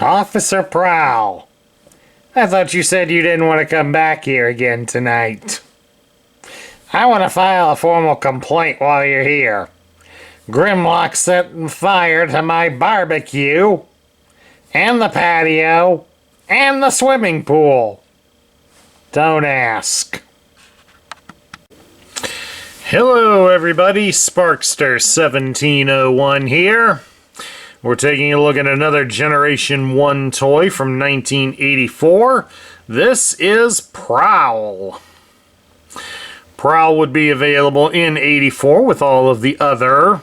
Officer Prowl, I thought you said you didn't want to come back here again tonight. I want to file a formal complaint while you're here. Grimlock set fire to my barbecue, and the patio, and the swimming pool. Don't ask. Hello everybody, Sparkster1701 here. We're taking a look at another Generation 1 toy from 1984. This is Prowl. Prowl would be available in 84 with all of the other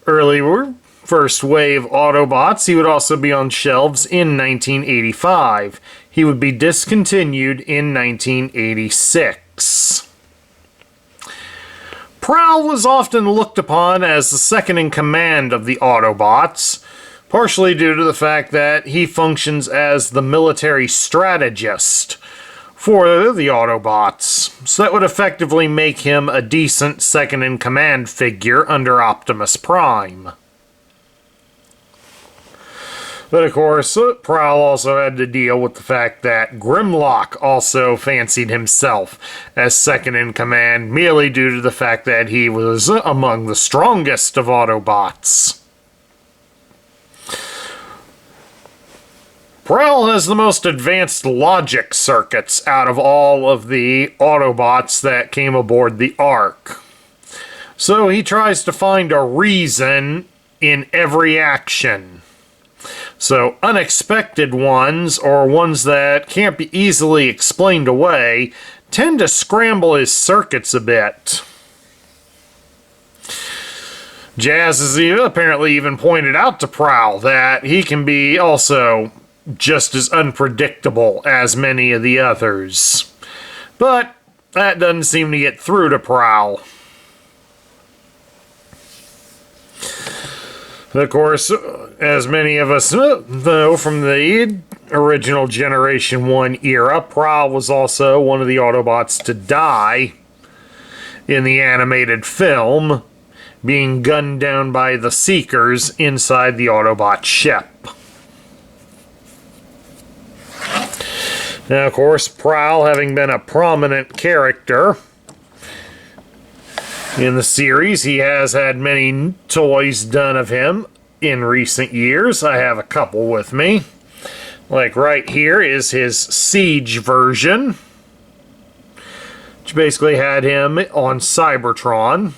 earlier first wave Autobots. He would also be on shelves in 1985. He would be discontinued in 1986. Prowl was often looked upon as the second in command of the Autobots, partially due to the fact that he functions as the military strategist for the Autobots, so that would effectively make him a decent second in command figure under Optimus Prime. But of course, Prowl also had to deal with the fact that Grimlock also fancied himself as second in command, merely due to the fact that he was among the strongest of Autobots. Prowl has the most advanced logic circuits out of all of the Autobots that came aboard the Ark. So he tries to find a reason in every action. So unexpected ones, or ones that can't be easily explained away, tend to scramble his circuits a bit. Jazz has apparently even pointed out to Prowl that he can be also just as unpredictable as many of the others. But that doesn't seem to get through to Prowl. Of course, as many of us know from the original Generation 1 era, Prowl was also one of the Autobots to die in the animated film, being gunned down by the Seekers inside the Autobot ship. Now, of course, Prowl, having been a prominent character in the series, he has had many toys done of him in recent years. I have a couple with me. Like right here is his Siege version, which basically had him on Cybertron.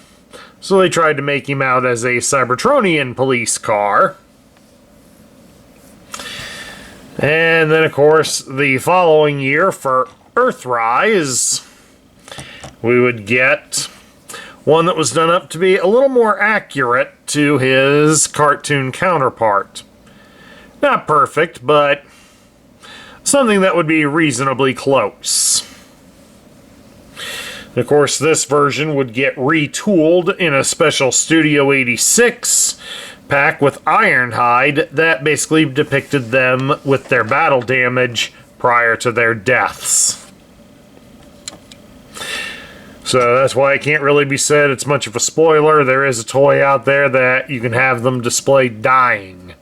So they tried to make him out as a Cybertronian police car. And then, of course, the following year for Earthrise, we would get one that was done up to be a little more accurate to his cartoon counterpart. Not perfect, but something that would be reasonably close. Of course, this version would get retooled in a special Studio 86 pack with Ironhide that basically depicted them with their battle damage prior to their deaths. So that's why it can't really be said it's much of a spoiler. There is a toy out there that you can have them displayed dying.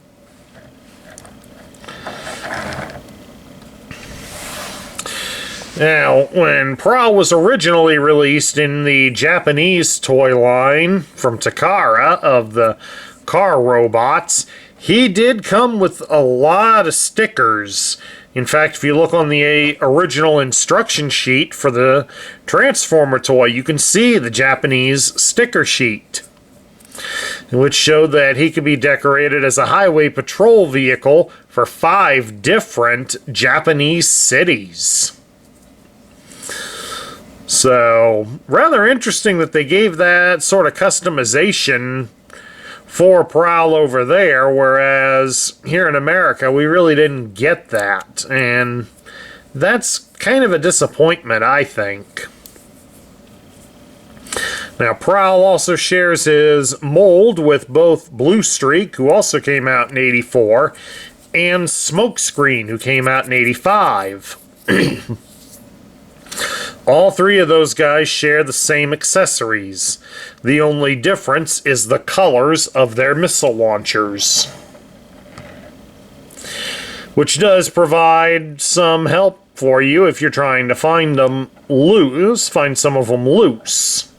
Now, when Prowl was originally released in the Japanese toy line from Takara of the car robots, he did come with a lot of stickers. In fact, if you look on the original instruction sheet for the Transformer toy, you can see the Japanese sticker sheet, which showed that he could be decorated as a highway patrol vehicle for 5 different Japanese cities. So, rather interesting that they gave that sort of customization for Prowl over there, whereas here in America we really didn't get that, and that's kind of a disappointment, I think. Now, Prowl also shares his mold with both Bluestreak, who also came out in 84, and Smokescreen, who came out in 85. All 3 of those guys share the same accessories. The only difference is the colors of their missile launchers. which does provide some help for you if you're trying to find them loose, find some of them loose.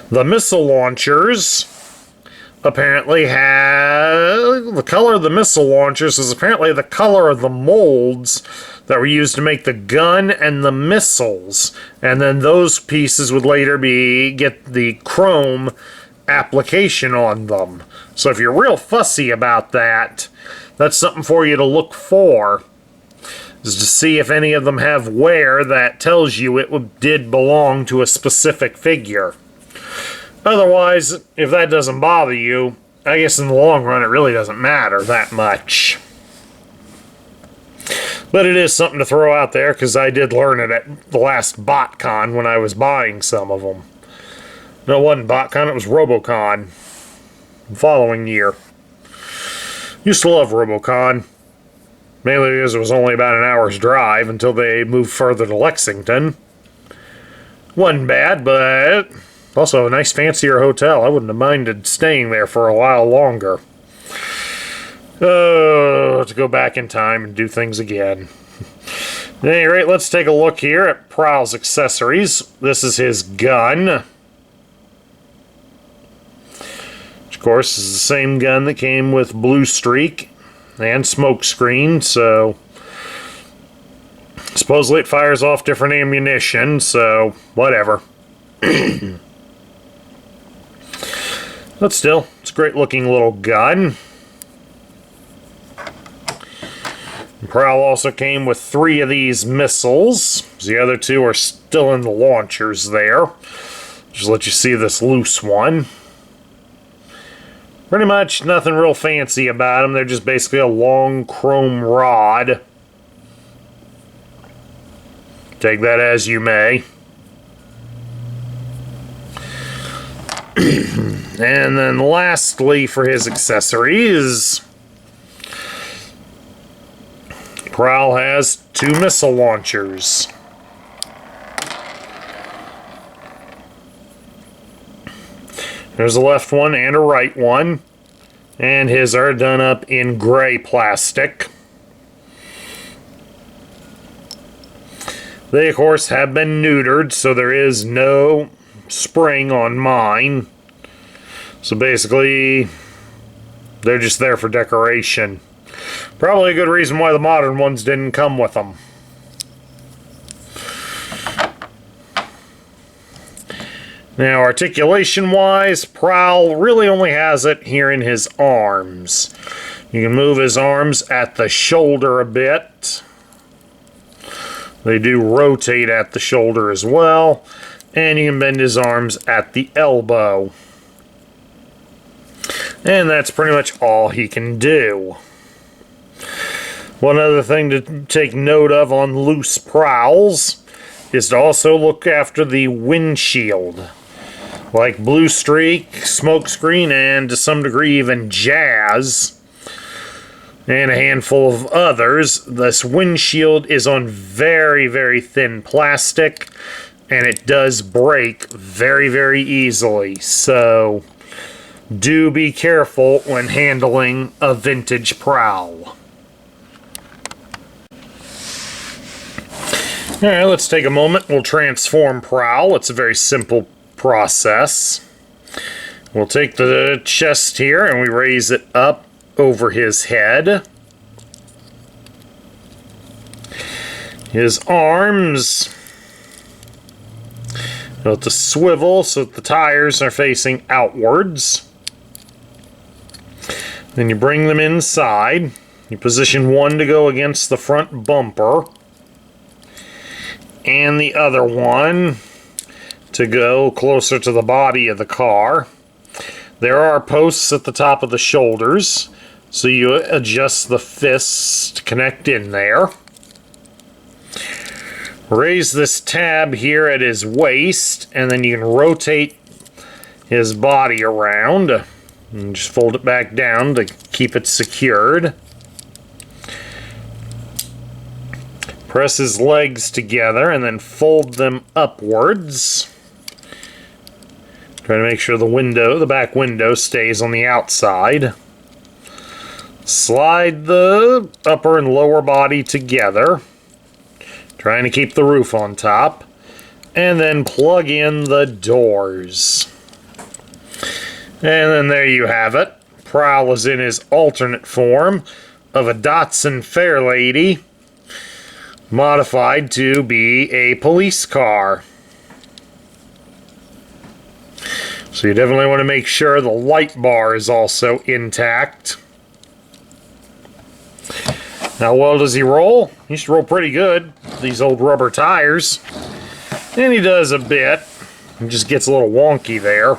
The missile launchers apparently have... The color of the missile launchers is apparently the color of the molds that were used to make the gun and the missiles. And then those pieces would later get the chrome application on them. So if you're real fussy about that, that's something for you to look for, is to see if any of them have wear that tells you it did belong to a specific figure. Otherwise, if that doesn't bother you, I guess in the long run it really doesn't matter that much. But it is something to throw out there, because I did learn it at the last BotCon when I was buying some of them. No, it wasn't BotCon, it was RoboCon. The following year. Used to love RoboCon. Mainly because it was only about an hour's drive until they moved further to Lexington. Wasn't bad, but also a nice fancier hotel. I wouldn't have minded staying there for a while longer. To go back in time and do things again. At any rate, let's take a look here at Prowl's accessories. This is his gun. Which, of course, is the same gun that came with Blue Streak and Smokescreen, so supposedly it fires off different ammunition, so whatever. But still, it's a great looking little gun. Prowl also came with 3 of these missiles. The other 2 are still in the launchers there. Just let you see this loose one. Pretty much nothing real fancy about them. They're just basically a long chrome rod. Take that as you may. And then lastly for his accessories, Prowl has 2 missile launchers. There's a left one and a right one. And his are done up in gray plastic. They, of course, have been neutered, so there is no spring on mine. So basically, they're just there for decoration. Probably a good reason why the modern ones didn't come with them. Now, articulation-wise, Prowl really only has it here in his arms. You can move his arms at the shoulder a bit. They do rotate at the shoulder as well. And you can bend his arms at the elbow. And that's pretty much all he can do. One other thing to take note of on loose Prowls is to also look after the windshield. Like Blue Streak, Smokescreen, and to some degree even Jazz, and a handful of others, this windshield is on very, very thin plastic, and it does break very, very easily. So do be careful when handling a vintage Prowl. Alright, let's take a moment. We'll transform Prowl. It's a very simple process. We'll take the chest here and we raise it up over his head. His arms, you'll have to swivel so that the tires are facing outwards. Then you bring them inside. You position one to go against the front bumper, and the other one to go closer to the body of the car. There are posts at the top of the shoulders, so you adjust the fists to connect in there. Raise this tab here at his waist, and then you can rotate his body around and just fold it back down to keep it secured. Press his legs together and then fold them upwards. Try to make sure the back window stays on the outside. Slide the upper and lower body together, trying to keep the roof on top, and then plug in the doors. And then there you have it. Prowl is in his alternate form of a Datsun Fairlady, modified to be a police car. So you definitely want to make sure the light bar is also intact. How well does he roll? He should roll pretty good. These old rubber tires. And he does a bit. He just gets a little wonky there.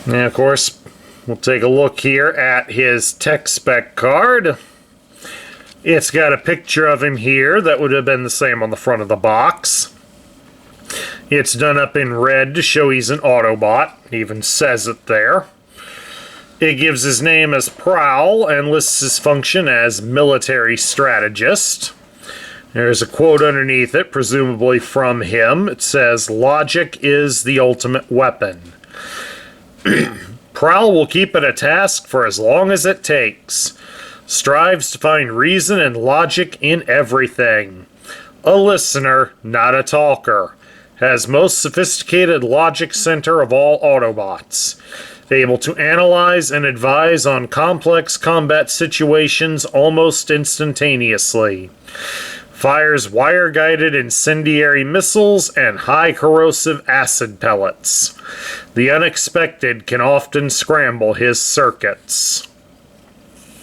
And of course, we'll take a look here at his tech spec card. It's got a picture of him here that would have been the same on the front of the box. It's done up in red to show he's an Autobot. It even says it there. It gives his name as Prowl and lists his function as military strategist. There's a quote underneath it, presumably from him. It says, "Logic is the ultimate weapon." Prowl will keep it a task for as long as it takes. Strives to find reason and logic in everything. A listener, not a talker. Has most sophisticated logic center of all Autobots. Able to analyze and advise on complex combat situations almost instantaneously. Fires wire-guided incendiary missiles and high-corrosive acid pellets. The unexpected can often scramble his circuits.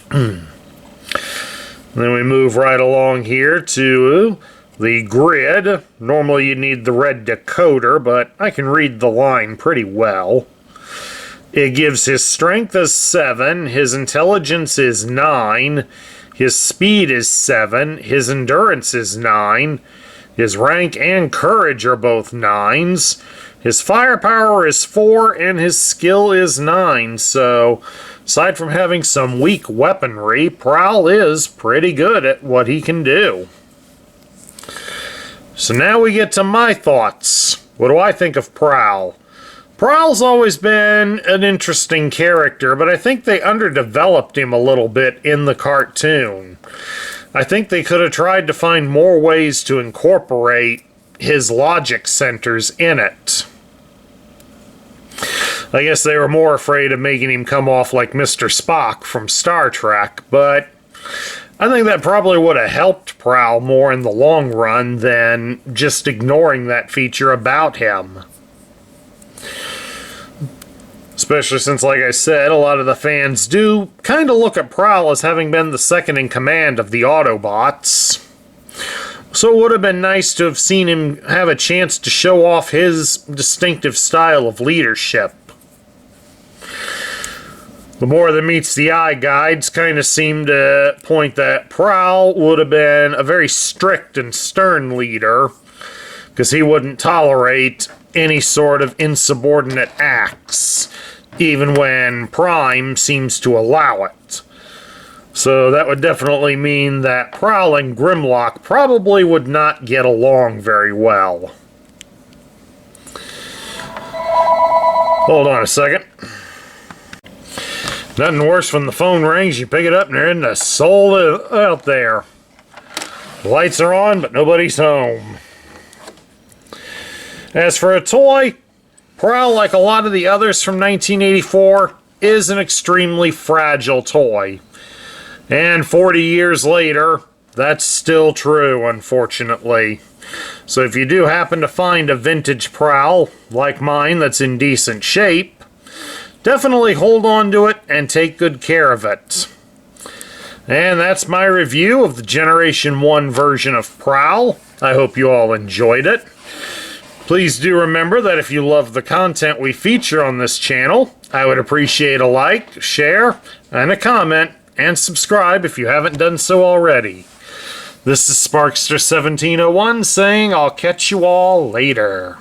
Then we move right along here to the grid. Normally you need the red decoder, but I can read the line pretty well. It gives his strength as 7, his intelligence is 9, his speed is 7, his endurance is 9, his rank and courage are both 9s, his firepower is 4, and his skill is 9. So, aside from having some weak weaponry, Prowl is pretty good at what he can do. So now we get to my thoughts. What do I think of Prowl? Prowl's always been an interesting character, but I think they underdeveloped him a little bit in the cartoon. I think they could have tried to find more ways to incorporate his logic centers in it. I guess they were more afraid of making him come off like Mr. Spock from Star Trek, but I think that probably would have helped Prowl more in the long run than just ignoring that feature about him. Especially since, like I said, a lot of the fans do kind of look at Prowl as having been the second in command of the Autobots. So it would have been nice to have seen him have a chance to show off his distinctive style of leadership. The more that meets the eye guides kind of seem to point that Prowl would have been a very strict and stern leader, because he wouldn't tolerate any sort of insubordinate acts, even when Prime seems to allow it. So that would definitely mean that Prowl and Grimlock probably would not get along very well. Hold on a second. Nothing worse when the phone rings, you pick it up and there isn't a soul out there. The lights are on, but nobody's home. As for a toy, Prowl, like a lot of the others from 1984, is an extremely fragile toy. And 40 years later, that's still true, unfortunately. So if you do happen to find a vintage Prowl, like mine, that's in decent shape, definitely hold on to it and take good care of it. And that's my review of the Generation 1 version of Prowl. I hope you all enjoyed it. Please do remember that if you love the content we feature on this channel, I would appreciate a like, share, and a comment, and subscribe if you haven't done so already. This is Sparkster1701 saying I'll catch you all later.